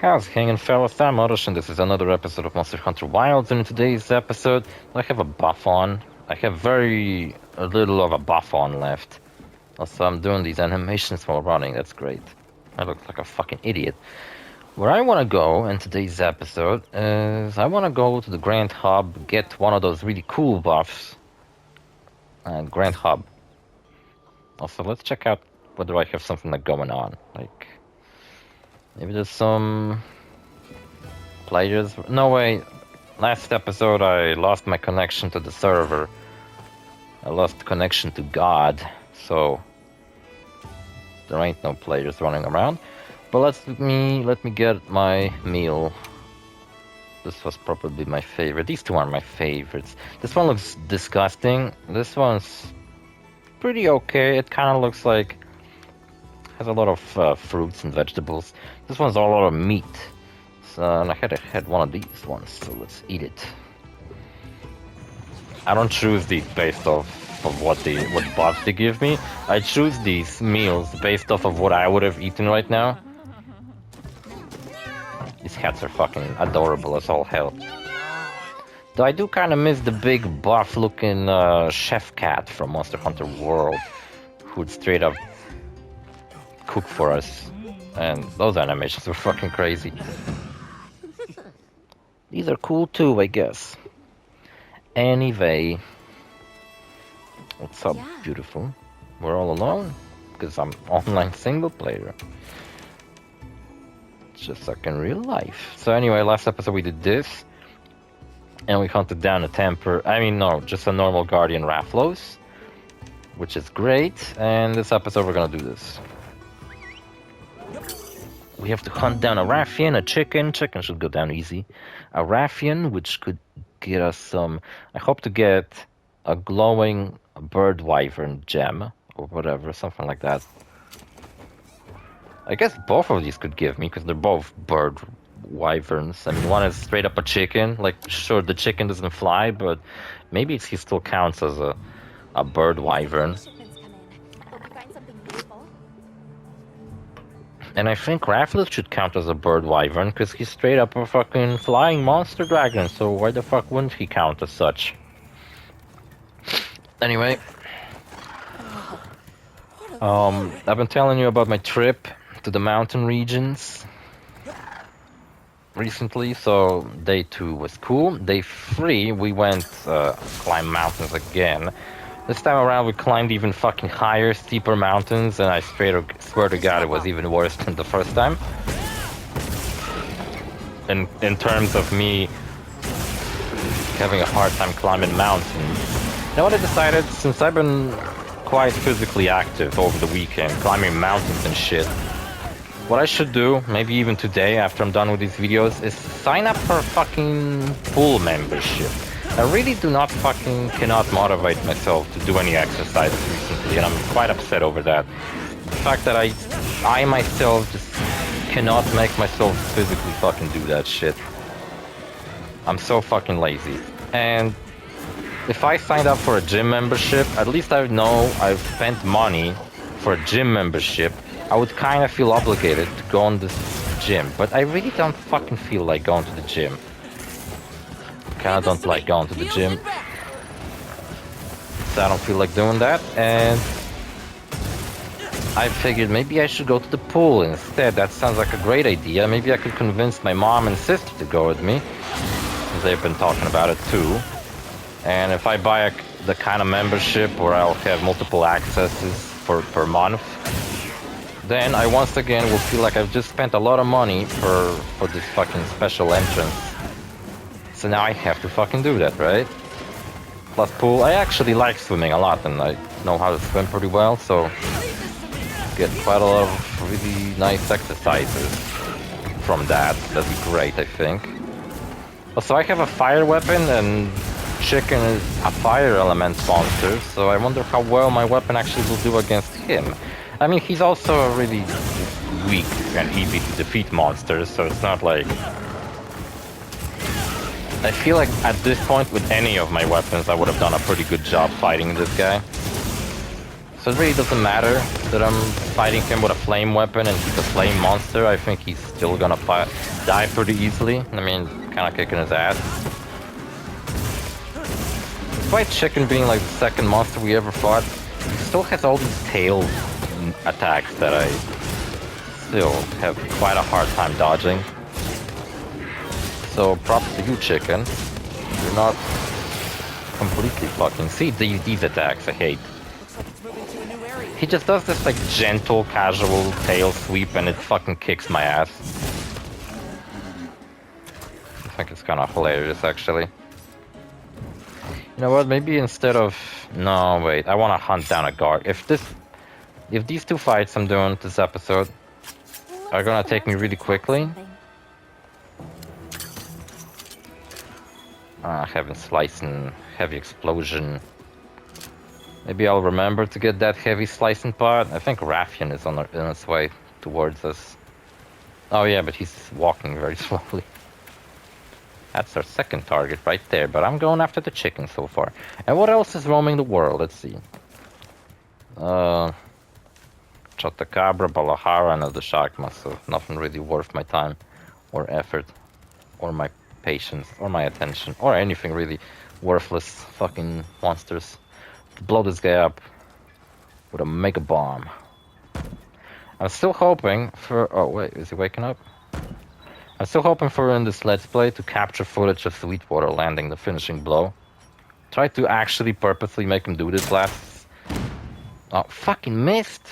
How's it hanging, fellas? I'm OrosZ, and this is another episode of Monster Hunter Wilds. And in today's episode, I have a buff on. I have very little of a buff on left. Also, I'm doing these animations while running. That's great. I look like a fucking idiot. Where I want to go in today's episode is I want to go to the Grand Hub, get one of those really cool buffs. Grand Hub. Also, let's check out whether I have something like going on. Like, maybe there's some players. No way. Last episode, I lost my connection to the server. I lost connection to God, so there ain't no players running around. But let me get my meal. This was probably my favorite. These two are my favorites. This one looks disgusting. This one's pretty okay. It kind of looks like has a lot of fruits and vegetables. This one's a lot of meat. So, and I had one of these ones, so let's eat it. I don't choose these based off of what buffs they give me. I choose these meals based off of what I would have eaten right now. These hats are fucking adorable as all hell. Though I do kind of miss the big buff-looking chef cat from Monster Hunter World, who'd straight up cook for us. And those animations were fucking crazy. These are cool too, I guess. Anyway, what's up, beautiful? We're all alone? Because I'm online single player. Just like in real life. So anyway, last episode we did this. And we hunted down just a normal Guardian Rafflos. Which is great. And this episode we're gonna do this. We have to hunt down a Raffian, a chicken. Chicken should go down easy. A Raffian, which could get us some... I hope to get a glowing bird wyvern gem. Or whatever, something like that. I guess both of these could give me, because they're both bird wyverns. I mean, one is straight up a chicken. Like, sure, the chicken doesn't fly, but maybe he still counts as a bird wyvern. And I think Raffles should count as a bird wyvern, because he's straight up a fucking flying monster dragon, so why the fuck wouldn't he count as such? Anyway. I've been telling you about my trip to the mountain regions recently, so day 2 was cool. Day 3, we went climb mountains again. This time around we climbed even fucking higher, steeper mountains, and I swear to God it was even worse than the first time. In terms of me having a hard time climbing mountains. You know what I decided? Since I've been quite physically active over the weekend, climbing mountains and shit, what I should do, maybe even today after I'm done with these videos, is sign up for a fucking pool membership. I really cannot motivate myself to do any exercises recently, and I'm quite upset over that. The fact that I myself just cannot make myself physically fucking do that shit. I'm so fucking lazy. And if I signed up for a gym membership, at least I know I've spent money for a gym membership. I would kind of feel obligated to go on this gym, but I really don't fucking feel like going to the gym. I don't like going to the gym, so I don't feel like doing that, and I figured maybe I should go to the pool instead. That sounds like a great idea. Maybe I could convince my mom and sister to go with me, because they've been talking about it too. And if I buy the kind of membership where I'll have multiple accesses per month, then I once again will feel like I've just spent a lot of money for this fucking special entrance. So now I have to fucking do that, right? Plus pool, I actually like swimming a lot, and I know how to swim pretty well, so get quite a lot of really nice exercises from that. That'd be great, I think. Also, I have a fire weapon, and Chicken is a fire element monster, so I wonder how well my weapon actually will do against him. I mean, he's also a really weak and easy to defeat monster, so it's not like... I feel like at this point with any of my weapons I would have done a pretty good job fighting this guy. So it really doesn't matter that I'm fighting him with a flame weapon and he's a flame monster. I think he's still gonna die pretty easily. I mean, kind of kicking his ass. Despite Chicken being like the second monster we ever fought, he still has all these tail attacks that I still have quite a hard time dodging. So props to you, Chicken. You're not completely fucking... See, these attacks I hate. Looks like it's moving to a new area. He just does this like gentle, casual tail sweep and it fucking kicks my ass. I think it's kind of hilarious, actually. You know what, maybe instead of... No, wait, I want to hunt down a guard. If these two fights I'm doing this episode are gonna take me really quickly... Heavy slicing, heavy explosion. Maybe I'll remember to get that heavy slicing part. I think Raffian is on its way towards us. Oh yeah, but he's walking very slowly. That's our second target right there, but I'm going after the chicken so far. And what else is roaming the world? Let's see. Chotacabra, Balahara, and the Shakma, so nothing really worth my time or effort or my patience or my attention or anything really. Worthless fucking monsters. Blow this guy up with a mega bomb. I'm still hoping for... Oh wait, is he waking up? I'm still hoping for in this Let's Play to capture footage of Sweetwater landing the finishing blow. Try to actually purposely make him do this last... Oh, fucking missed!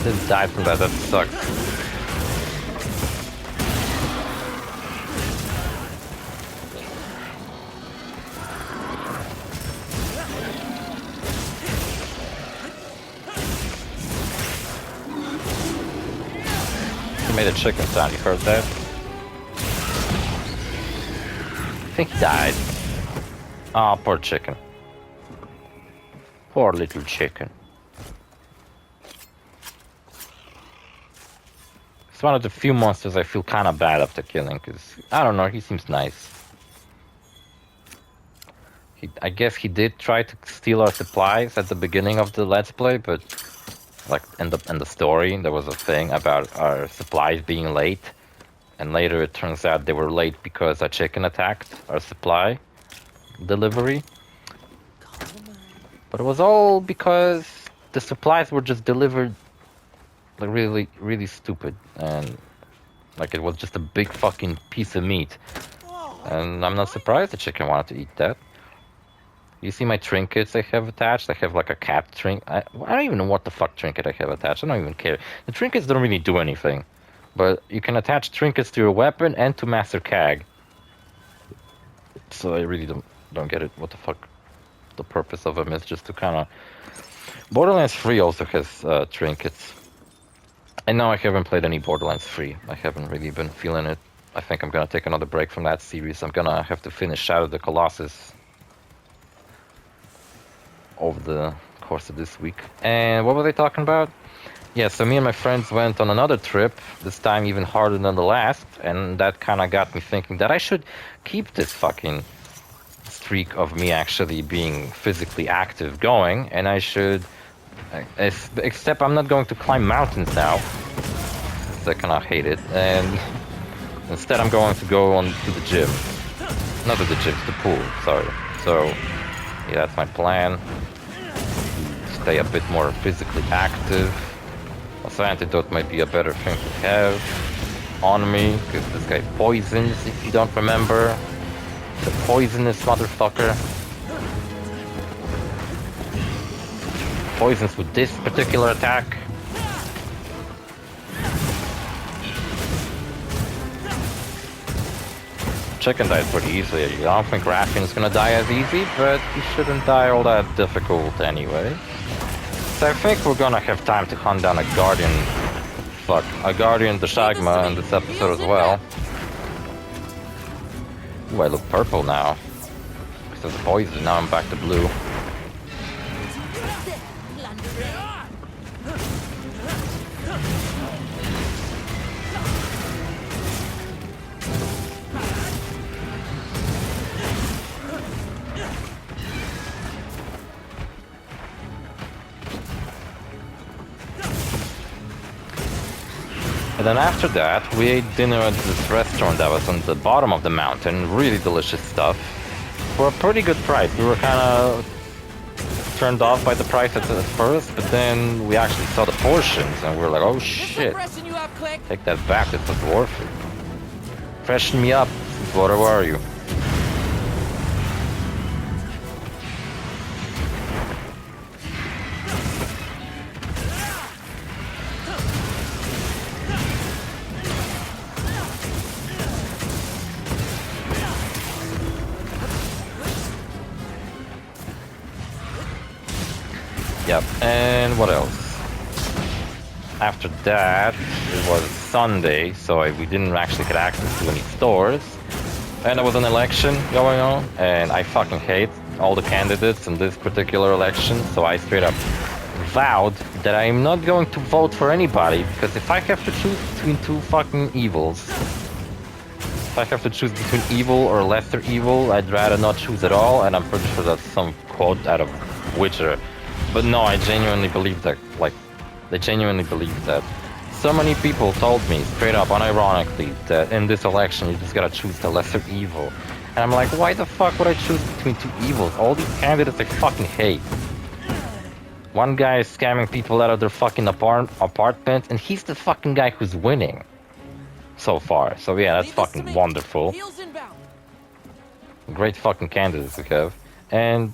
Didn't die from that sucks. He made a chicken sound, you heard that? I think he died. Ah, oh, poor chicken. Poor little chicken. It's one of the few monsters I feel kind of bad after killing, because, I don't know, he seems nice. I guess he did try to steal our supplies at the beginning of the Let's Play, but like in the story, there was a thing about our supplies being late, and later it turns out they were late because a chicken attacked our supply delivery. But it was all because the supplies were just delivered like really, really stupid, and like it was just a big fucking piece of meat. And I'm not surprised the chicken wanted to eat that. You see my trinkets I have attached? I have like a cat trinket. I don't even know what the fuck trinket I have attached. I don't even care. The trinkets don't really do anything. But you can attach trinkets to your weapon and to Master Cag. So I really don't get it. What the fuck the purpose of them is, just to kind of... Borderlands 3 also has trinkets. And now I haven't played any Borderlands 3. I haven't really been feeling it. I think I'm gonna take another break from that series. I'm gonna have to finish Shadow of the Colossus over the course of this week. And what were they talking about? Yeah, so me and my friends went on another trip, this time even harder than the last, and that kind of got me thinking that I should keep this fucking streak of me actually being physically active going, and I should... Except I'm not going to climb mountains now, because I kind of hate it, and instead I'm going to go on to the gym. Not to the gym, to the pool, sorry. So, yeah, that's my plan. Stay a bit more physically active. Also, antidote might be a better thing to have on me, because this guy poisons, if you don't remember. The poisonous motherfucker. Poisons with this particular attack. Chicken dies pretty easily. I don't think Raffian's gonna die as easy, but he shouldn't die all that difficult anyway. So I think we're gonna have time to hunt down a Guardian... Fuck, a Guardian Deshagma in this episode as well. Ooh, I look purple now. Because of poison, now I'm back to blue. And then after that, we ate dinner at this restaurant that was on the bottom of the mountain. Really delicious stuff. For a pretty good price. We were kind of turned off by the price at first, but then we actually saw the portions and we were like, oh shit. Freshen you up, Click. Take that back, this was worth it. Freshen me up, Sweetwater, where are you? Yep, and what else? After that, it was Sunday, so we didn't actually get access to any stores. And there was an election going on, and I fucking hate all the candidates in this particular election, so I straight up vowed that I'm not going to vote for anybody, because if I have to choose between two fucking evils, if I have to choose between evil or lesser evil, I'd rather not choose at all, and I'm pretty sure that's some quote out of Witcher. But no, I genuinely believe that, like, I genuinely believe that. So many people told me, straight up, unironically, that in this election you just gotta choose the lesser evil. And I'm like, why the fuck would I choose between two evils? All these candidates I fucking hate. One guy is scamming people out of their fucking apartment, and he's the fucking guy who's winning. So far. So yeah, that's fucking wonderful. Great fucking candidates we have. And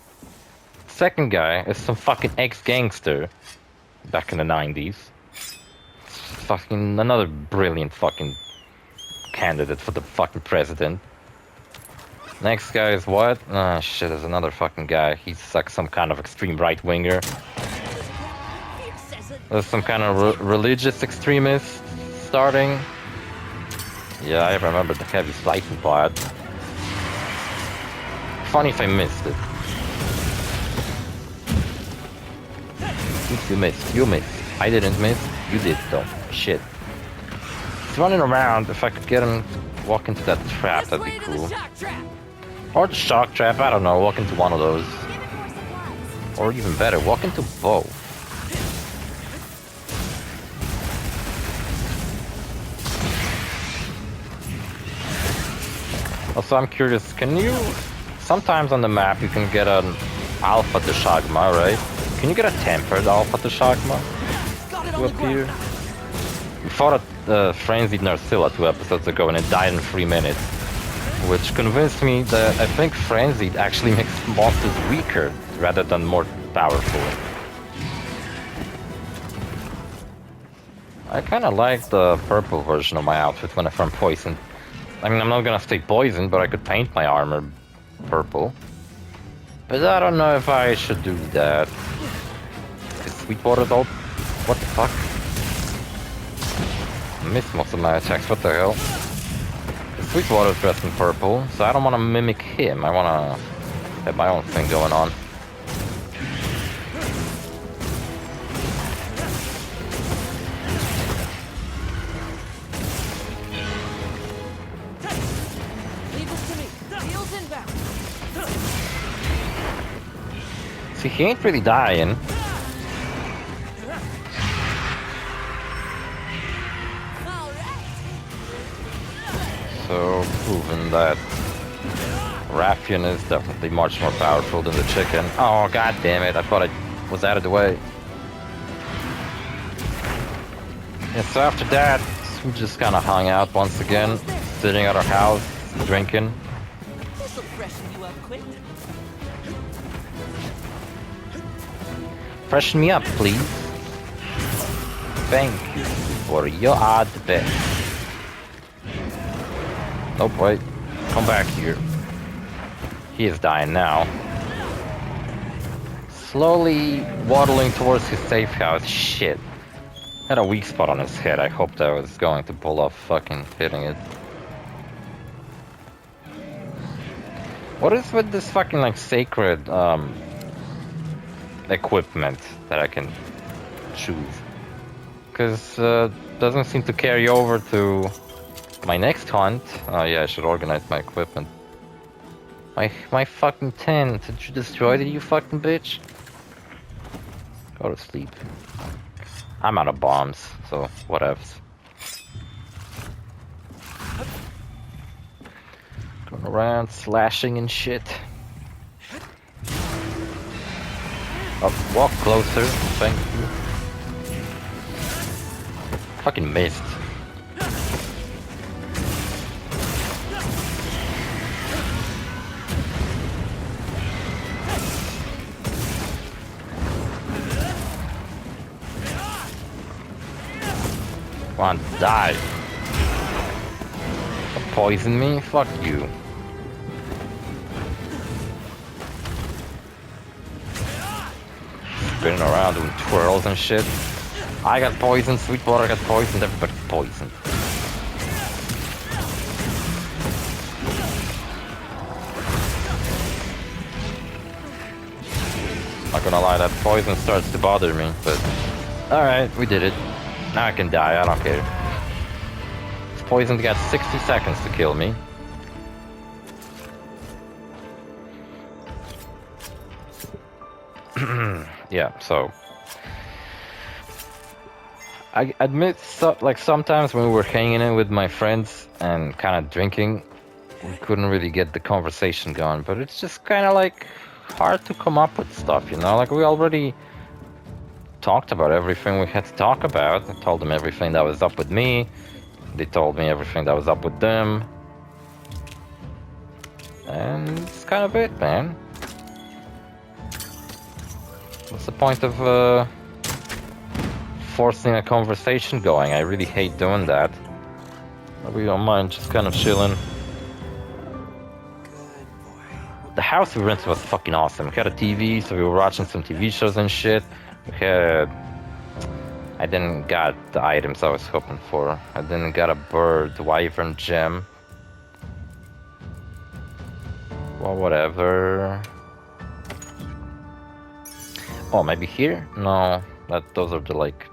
second guy is some fucking ex-gangster back in the 90s. Fucking another brilliant fucking candidate for the fucking president. Next guy is what? Ah, shit, there's another fucking guy. He's like some kind of extreme right-winger. There's some kind of religious extremist starting. Yeah, I remember the heavy slicing part. Funny if I missed it. You missed. You missed. I didn't miss. You did though. Shit. He's running around. If I could get him to walk into that trap, that'd be cool. Or the shock trap. I don't know. Walk into one of those. Or even better, walk into both. Also, I'm curious. Can you? Sometimes on the map you can get an Alpha Deshagma, right? Can you get a tempered Alpha Deshagma to appear? We fought a Frenzied Narcilla 2 episodes ago and it died in 3 minutes. Which convinced me that I think Frenzied actually makes monsters weaker rather than more powerful. I kinda like the purple version of my outfit when I farm poison. I mean, I'm not gonna stay poison, but I could paint my armor purple. But I don't know if I should do that. Is Sweetwater though? What the fuck? I missed most of my attacks, what the hell? Sweetwater's dressed in purple, so I don't want to mimic him. I want to have my own thing going on. See, he ain't really dying. So, proven that Raffian is definitely much more powerful than the chicken. Oh, god damn it, I thought I was out of the way. And so after that, we just kind of hung out once again, sitting at our house, drinking. This'll freshen you up quick. Freshen me up, please. Thank you, for you are the best. Oh wait, come back here. He is dying now. Slowly waddling towards his safe house. Shit. Had a weak spot on his head. I hoped I was going to pull off fucking hitting it. What is with this fucking like sacred equipment that I can choose? Because doesn't seem to carry over to my next hunt. Oh yeah, I should organize my equipment. My fucking tent. Did you destroy it, you fucking bitch? Go to sleep. I'm out of bombs, so whatevs. around slashing and shit. Oh, walk closer, thank you. Fucking missed. Come on, die. Poison me? Fuck you. Spinning around doing twirls and shit. I got poisoned, Sweetwater got poisoned, everybody's poisoned. Not gonna lie, that poison starts to bother me, but... Alright, we did it. Now I can die, I don't care. This poison's got 60 seconds to kill me. Yeah, so... I admit, sometimes when we were hanging in with my friends and kind of drinking, we couldn't really get the conversation going, but it's just kind of like hard to come up with stuff, you know? Like, we already talked about everything we had to talk about. I told them everything that was up with me. They told me everything that was up with them. And it's kind of it, man. What's the point of forcing a conversation going? I really hate doing that. We don't mind just kind of chilling. The house we rented was fucking awesome. We had a TV, so we were watching some TV shows and shit. We had... I didn't got the items I was hoping for. I didn't got a bird, wyvern gem. Well, whatever. Oh, maybe here? No, those are the like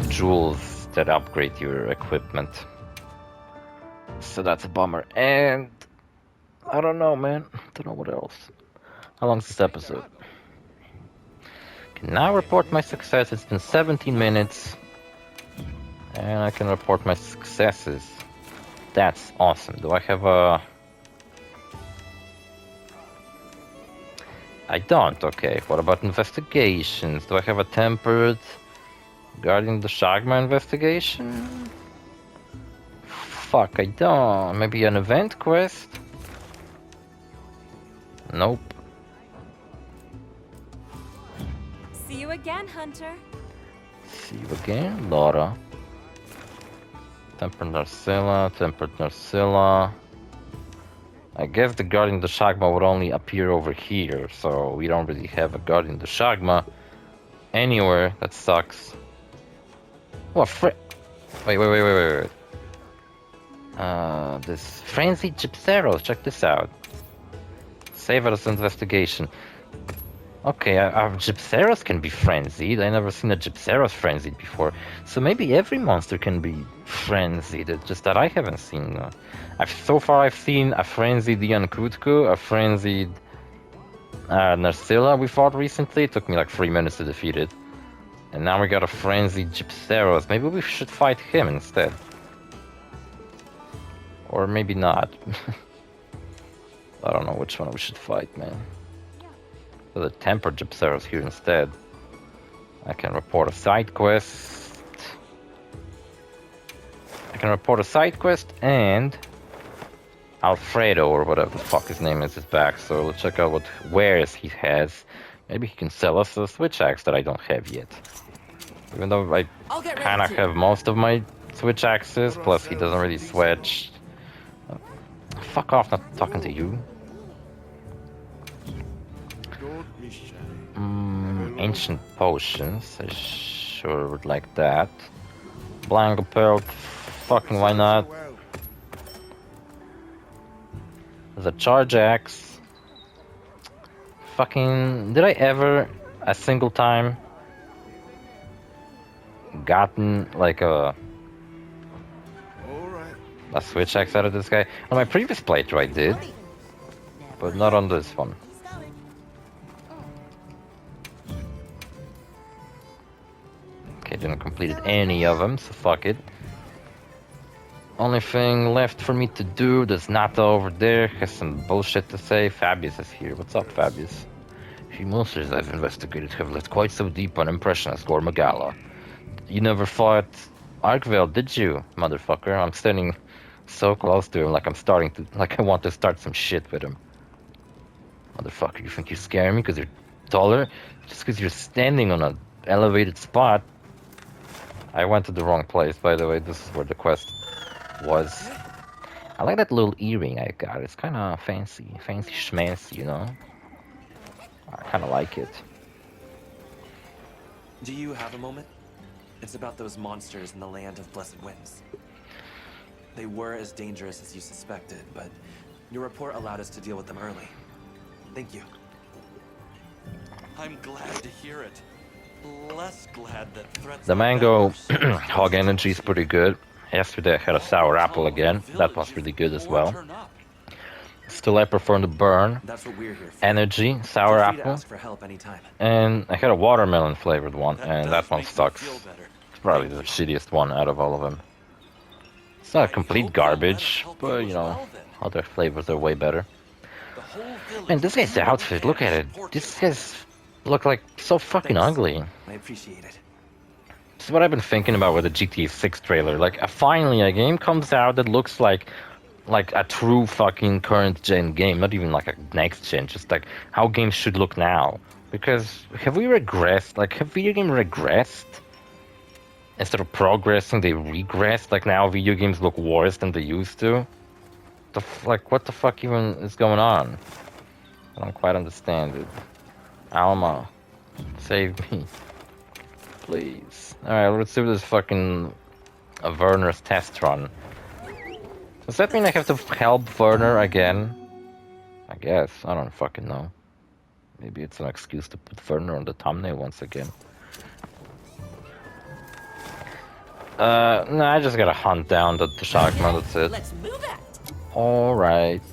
jewels that upgrade your equipment. So that's a bummer. And I don't know, man. Don't know what else. How long's this episode? Can now report my success. It's been 17 minutes. And I can report my successes. That's awesome. Do I have a... I don't, okay. What about investigations? Do I have a tempered guarding the Shagma investigation? Fuck, I don't. Maybe an event quest? Nope. See you again, Hunter. See you again, Laura. Tempered Narcilla. I guess the Guardian the Shagma would only appear over here, so we don't really have a Guardian the Shagma anywhere. That sucks. What wait. This Frenzied Gypseros, check this out. Save us investigation. Okay, our Gypseros can be frenzied. I never seen a Gypseros frenzied before. So maybe every monster can be frenzied, it's just that I haven't seen. So far I've seen a frenzied Yankutku, a frenzied Narcilla we fought recently. It took me like 3 minutes to defeat it. And now we got a frenzied Gypseros. Maybe we should fight him instead. Or maybe not. I don't know which one we should fight, man. There's a tempered Gypseros here instead. I can report a side quest. And Alfredo, or whatever the fuck his name is back. So let's check out what wares he has. Maybe he can sell us a switch axe that I don't have yet. Even though I kind of have most of my switch axes, plus he doesn't really switch. Fuck off, not talking to you. Ancient potions, I sure would like that. Blanco pelt, fucking why not? There's a charge axe. Fucking, did I ever, a single time, gotten like a switch axe out of this guy? On my previous playthrough I did, but not on this one. Okay, didn't complete any of them, so fuck it. Only thing left for me to do, there's Nata over there, has some bullshit to say. Fabius is here. What's up, Fabius? Few monsters I've investigated have left quite so deep an impression as Gormagala. You never fought Arkvale, did you, motherfucker? I'm standing so close to him, like like I want to start some shit with him. Motherfucker, you think you scare me because you're taller? Just because you're standing on an elevated spot? I went to the wrong place, by the way. This is where the quest was. I like that little earring I got. It's kind of fancy schmancy, you know? I kind of like it. Do you have a moment? It's about those monsters in the land of blessed winds. They were as dangerous as you suspected, but your report allowed us to deal with them early. Thank you. I'm glad to hear it. Less glad that threats The like mango that are so hog energy is pretty good. Yesterday I had a sour apple again. That was really good as well. Still, I prefer the burn. That's what we're here for. Energy, sour Feel free to apple. ask for help anytime. And I had a watermelon flavored one, and that does one make me sucks. feel better. It's probably the shittiest one out of all of them. It's not complete garbage, but you know, other flavors are way better. And this guy's outfit, look at it. This guy's look like so fucking Thanks. ugly. I appreciate it. This is what I've been thinking about with the GTA 6 trailer. Like, finally a game comes out that looks like a true fucking current gen game, not even like a next gen, just like how games should look now. Because have we regressed? Like, have video games regressed? Instead of progressing, they regressed. Like, now video games look worse than they used to. Like, what the fuck even is going on? I don't quite understand it. Alma, save me, please. All right, let's do this fucking Werner's test run. Does that mean I have to help Werner again? I guess. I don't fucking know. Maybe it's an excuse to put Werner on the thumbnail once again. No, I just gotta hunt down the Sharkman, that's it. Let's move it. Alright.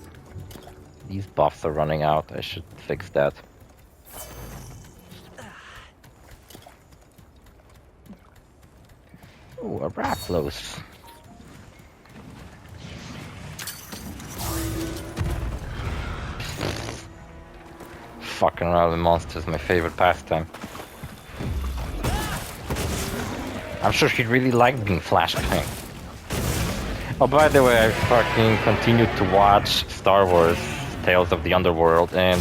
These buffs are running out. I should fix that. Ooh, a Raplos. Fucking around with monsters, my favorite pastime. I'm sure she'd really like being Flash King. Oh, by the way, I fucking continued to watch Star Wars Tales of the Underworld, and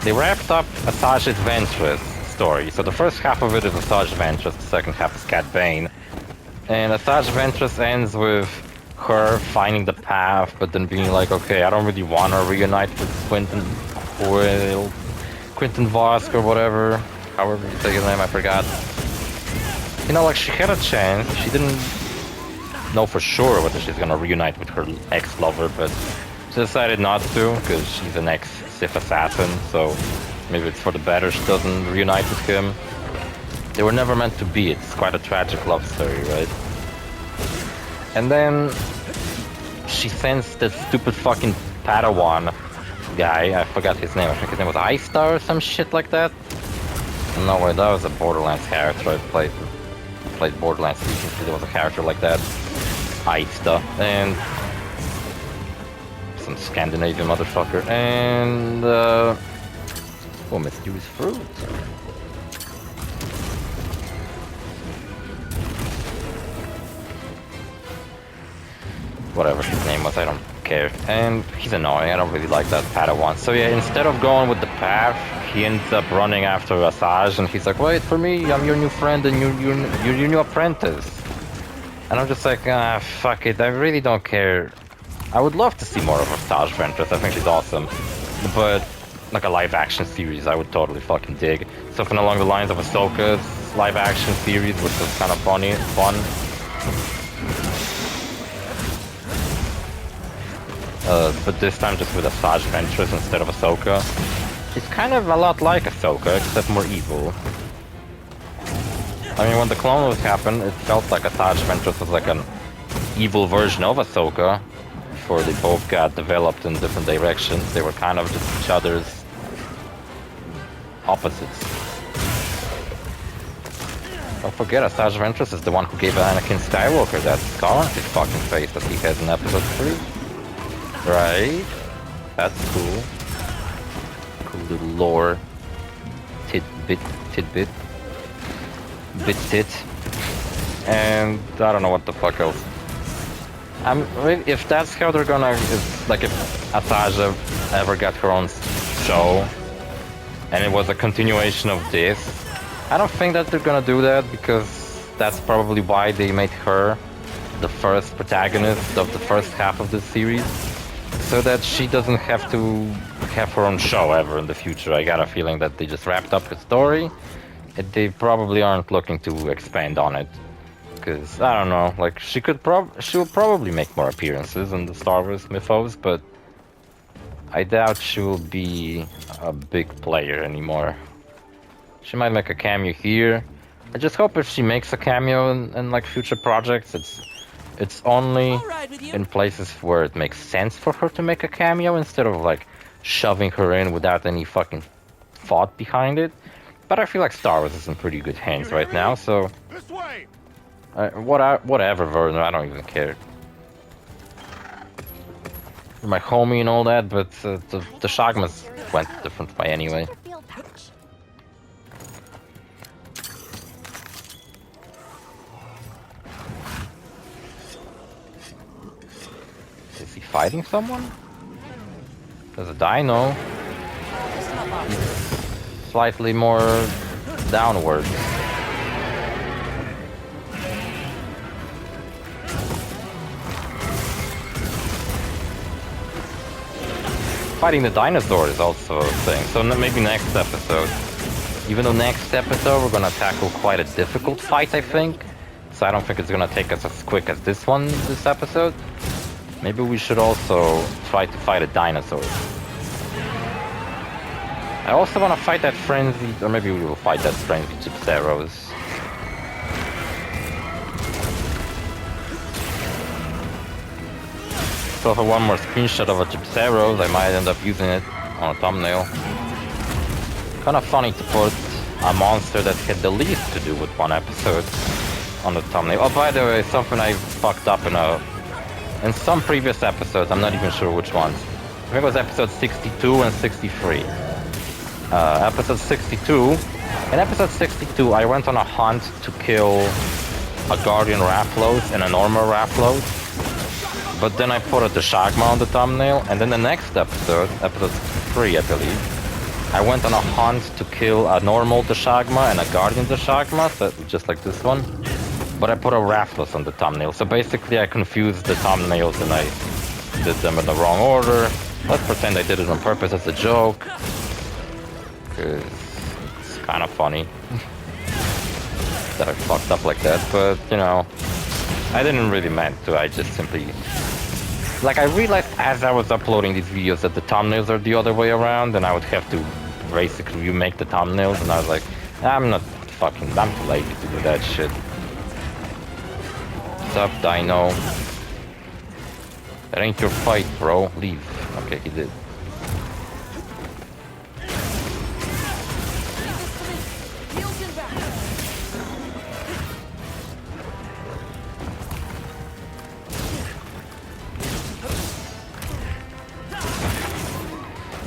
they wrapped up Asajj Ventress story. So the first half of it is Asajj Ventress, the second half is Cat Bane. And Asajj Ventress ends with her finding the path, but then being like, okay, I don't really want to reunite with Quentin Vosk or whatever. However you say his name, I forgot. You know, like, she had a chance. She didn't know for sure whether she's gonna reunite with her ex-lover, but she decided not to, because she's an ex-Sith assassin, so maybe it's for the better she doesn't reunite with him. They were never meant to be. It's quite a tragic love story, right? And then she sends that stupid fucking Padawan guy, I forgot his name, I think his name was Aista or some shit like that. No way, that was a Borderlands character I played Borderlands recently. There was a character like that, Aista, and some Scandinavian motherfucker, and oh, mysterious fruit. Whatever his name was, I don't care. And he's annoying, I don't really like that Padawan. So yeah, instead of going with the path, he ends up running after Asajj, and he's like, wait for me, I'm your new friend and you're your new apprentice. And I'm just like, ah, fuck it, I really don't care. I would love to see more of Asajj Ventress, I think she's awesome. But, like a live-action series, I would totally fucking dig. Something along the lines of Ahsoka's live-action series, which was kind of fun. But this time just with Asajj Ventress instead of Ahsoka. She's kind of a lot like Ahsoka, except more evil. I mean, when the Clone Wars happened, it felt like Asajj Ventress was like an evil version of Ahsoka. Before they both got developed in different directions, they were kind of just each other's opposites. Don't forget, Asajj Ventress is the one who gave Anakin Skywalker that scar on his fucking face that he has in episode 3. Right? That's cool. Cool little lore. Tidbit. Bit. And I don't know what the fuck else. If that's how they're gonna, like if Asajj ever got her own show, and it was a continuation of this, I don't think that they're gonna do that, because that's probably why they made her the first protagonist of the first half of the series, so that she doesn't have to have her own show ever in the future. I got a feeling that they just wrapped up the story, and they probably aren't looking to expand on it. Because, I don't know, like, she'll probably make more appearances in the Star Wars mythos, but I doubt she'll be a big player anymore. She might make a cameo here. I just hope if she makes a cameo in like future projects, it's only I'll ride with you. in places where it makes sense for her to make a cameo, instead of like shoving her in without any fucking thought behind it. But I feel like Star Wars is in pretty good hands right now, so This way! whatever, Werner, I don't even care. You're my homie and all that, but the Shagmas went a different way anyway. Is he fighting someone? There's a dino. Slightly more downward. Fighting the dinosaur is also a thing, so maybe next episode. Even though next episode we're gonna tackle quite a difficult fight, I think. So I don't think it's gonna take us as quick as this one, this episode. Maybe we should also try to fight a dinosaur. I also wanna fight that frenzied, or maybe we will fight that frenzied Gypceros. So for one more screenshot of a Gypceros, I might end up using it on a thumbnail. Kinda funny to put a monster that had the least to do with one episode on the thumbnail. Oh, by the way, something I fucked up in some previous episodes, I'm not even sure which ones. I think it was episode 62 and 63. Episode 62. In episode 62, I went on a hunt to kill a Guardian Rafflos and a normal Rafflos. But then I put a Deshagma on the thumbnail, and then the next episode, episode 3 I believe, I went on a hunt to kill a normal Deshagma and a Guardian Deshagma, so just like this one. But I put a Rafflos on the thumbnail, so basically I confused the thumbnails and I did them in the wrong order. Let's pretend I did it on purpose as a joke, because it's kind of funny that I fucked up like that, but you know, I didn't really mean to, I just simply... Like, I realized as I was uploading these videos that the thumbnails are the other way around, and I would have to basically remake the thumbnails, and I was like, I'm too lazy to do that shit. What's up, Dino? That ain't your fight, bro. Leave. Okay, he did.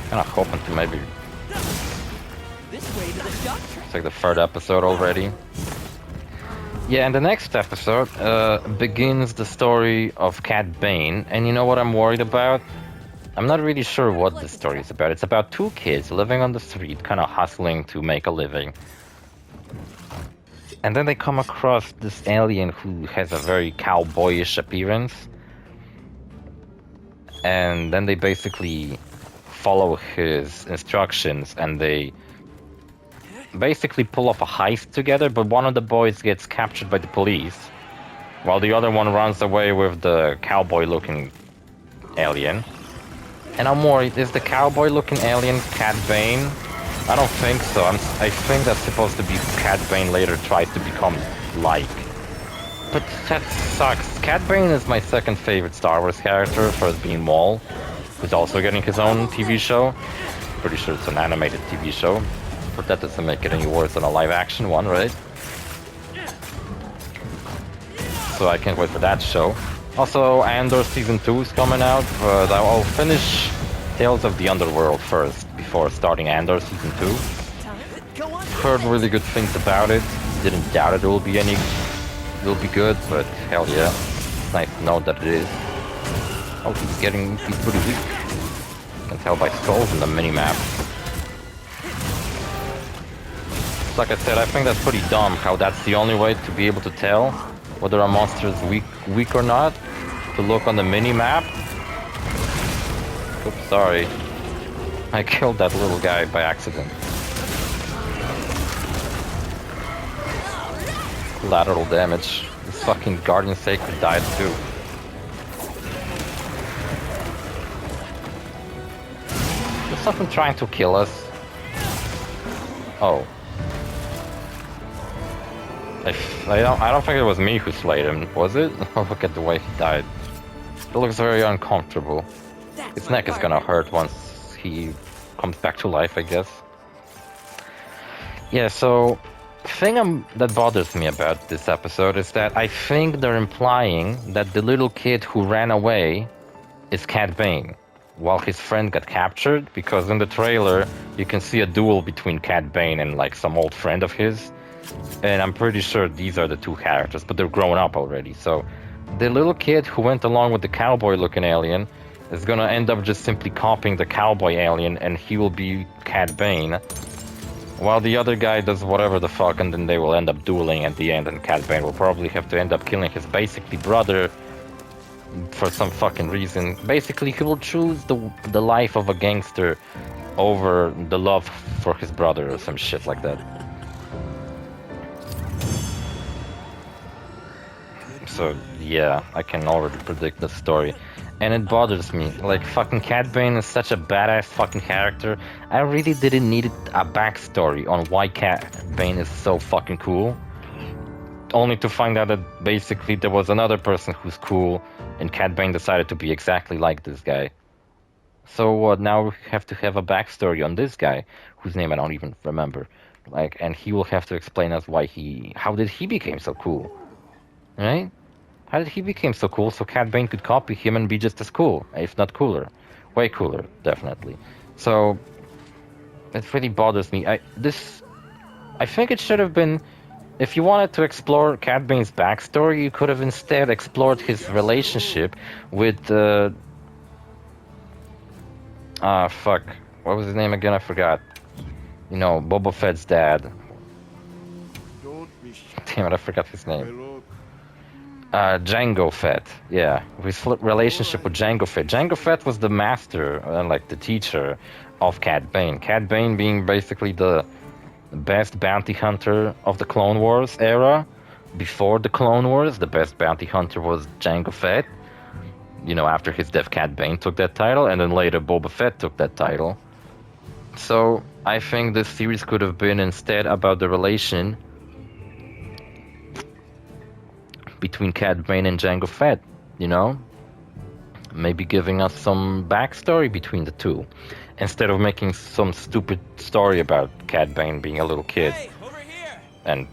Kinda hoping to maybe... This way to the duck track. It's like the third episode already. Yeah, and the next episode begins the story of Cad Bane, and you know what I'm worried about? I'm not really sure what the story is about. It's about two kids living on the street, kind of hustling to make a living. And then they come across this alien who has a very cowboyish appearance. And then they basically follow his instructions, and they basically pull off a heist together, but one of the boys gets captured by the police, while the other one runs away with the cowboy-looking alien. And I'm worried, is the cowboy-looking alien Cad Bane? I don't think so. I think that's supposed to be Cad Bane later tries to become like. But that sucks. Cad Bane is my second favorite Star Wars character, first being Maul, who's also getting his own TV show. Pretty sure it's an animated TV show. But that doesn't make it any worse than a live-action one, right? so I can't wait for that show. Also, Andor Season 2 is coming out, but I'll finish Tales of the Underworld first, before starting Andor Season 2. Heard really good things about it. Didn't doubt it will be good, but hell yeah. It's nice to know that it is. Oh, he's pretty weak. You can tell by skulls in the mini-map. Like I said, I think that's pretty dumb, how that's the only way to be able to tell whether a monster is weak or not, to look on the mini-map. Oops, sorry. I killed that little guy by accident. Collateral damage. This fucking Guardian Sacred died too. Is something trying to kill us? Oh. I don't think it was me who slayed him, was it? Look at the way he died. It looks very uncomfortable. His neck is gonna hurt once he comes back to life, I guess. Yeah, so the thing that bothers me about this episode is that I think they're implying that the little kid who ran away is Cad Bane, while his friend got captured, because in the trailer you can see a duel between Cad Bane and like some old friend of his. And I'm pretty sure these are the two characters, but they're grown up already. So the little kid who went along with the cowboy-looking alien is gonna end up just simply copying the cowboy alien, and he will be Cad Bane, while the other guy does whatever the fuck, and then they will end up dueling at the end, and Cad Bane will probably have to end up killing his basically brother for some fucking reason. Basically, he will choose the life of a gangster over the love for his brother or some shit like that. So yeah, I can already predict the story. And it bothers me. Like, fucking Cad Bane is such a badass fucking character. I really didn't need a backstory on why Cad Bane is so fucking cool. Only to find out that basically there was another person who's cool, and Cad Bane decided to be exactly like this guy. So what, now we have to have a backstory on this guy, whose name I don't even remember. Like, and he will have to explain us how did he become so cool? Right? How did he become so cool so Cad Bane could copy him and be just as cool, if not cooler? Way cooler, definitely. So it really bothers me. I think it should have been, if you wanted to explore Cad Bane's backstory, you could have instead explored his relationship with fuck. What was his name again? I forgot. You know, Boba Fett's dad. Damn it, I forgot his name. Jango Fett, yeah, his relationship with Jango Fett. Jango Fett was the master, like the teacher of Cad Bane. Cad Bane being basically the best bounty hunter of the Clone Wars era. Before the Clone Wars, the best bounty hunter was Jango Fett. You know, after his death, Cad Bane took that title, and then later Boba Fett took that title. So I think this series could have been instead about the relation between Cad Bane and Jango Fett, you know? Maybe giving us some backstory between the two, instead of making some stupid story about Cad Bane being a little kid and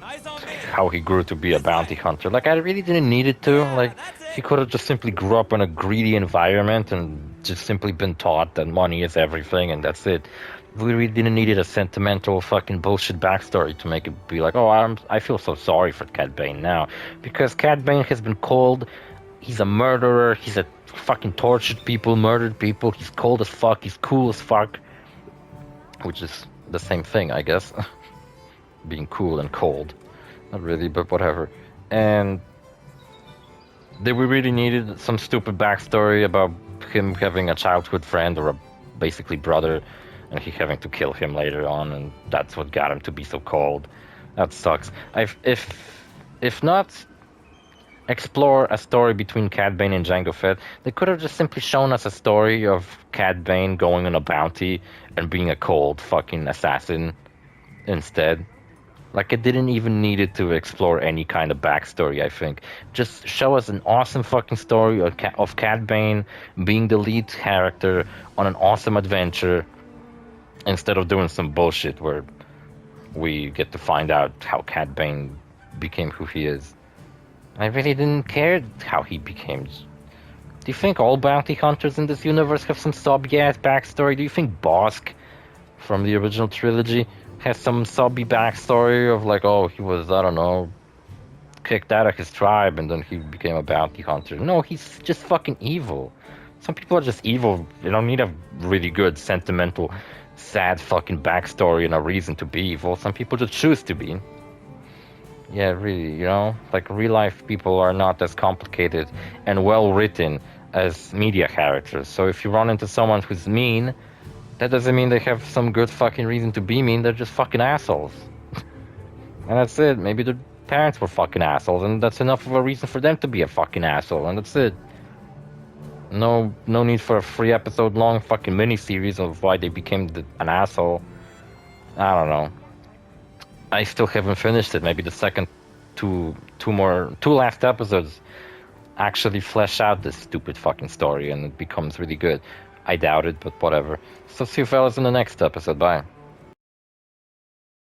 how he grew to be a bounty hunter. Like, I really didn't need it to. Like, he could have just simply grew up in a greedy environment and just simply been taught that money is everything and that's it. We really didn't need a sentimental fucking bullshit backstory to make it be like, oh, I feel so sorry for Cad Bane now. Because Cad Bane has been cold, he's a murderer, he's a fucking tortured people, murdered people, he's cold as fuck, he's cool as fuck. Which is the same thing, I guess. Being cool and cold. Not really, but whatever. And did we really needed some stupid backstory about him having a childhood friend or a basically brother, and he having to kill him later on, and that's what got him to be so cold? That sucks. If not explore a story between Cad Bane and Jango Fett, they could have just simply shown us a story of Cad Bane going on a bounty and being a cold fucking assassin instead. Like, it didn't even need it to explore any kind of backstory, I think. Just show us an awesome fucking story of Cad Bane being the lead character on an awesome adventure, instead of doing some bullshit where we get to find out how Cad Bane became who he is. I really didn't care how he became. Do you think all bounty hunters in this universe have some sobby-ass backstory? Do you think Bosk from the original trilogy has some sobby backstory of like, oh, he was, I don't know, kicked out of his tribe and then he became a bounty hunter? No, he's just fucking evil. Some people are just evil. They don't need a really good, sentimental, sad fucking backstory and a reason to be evil. Some people just choose to be. Yeah, really, you know? Like, real life people are not as complicated and well written as media characters. So if you run into someone who's mean, that doesn't mean they have some good fucking reason to be mean. They're just fucking assholes. And that's it. Maybe their parents were fucking assholes, and that's enough of a reason for them to be a fucking asshole, and that's it. No need for a 3-episode long fucking mini-series of why they became an asshole. I don't know. I still haven't finished it. Maybe the second two last episodes actually flesh out this stupid fucking story and it becomes really good. I doubt it, but whatever. So see you fellas in the next episode. Bye.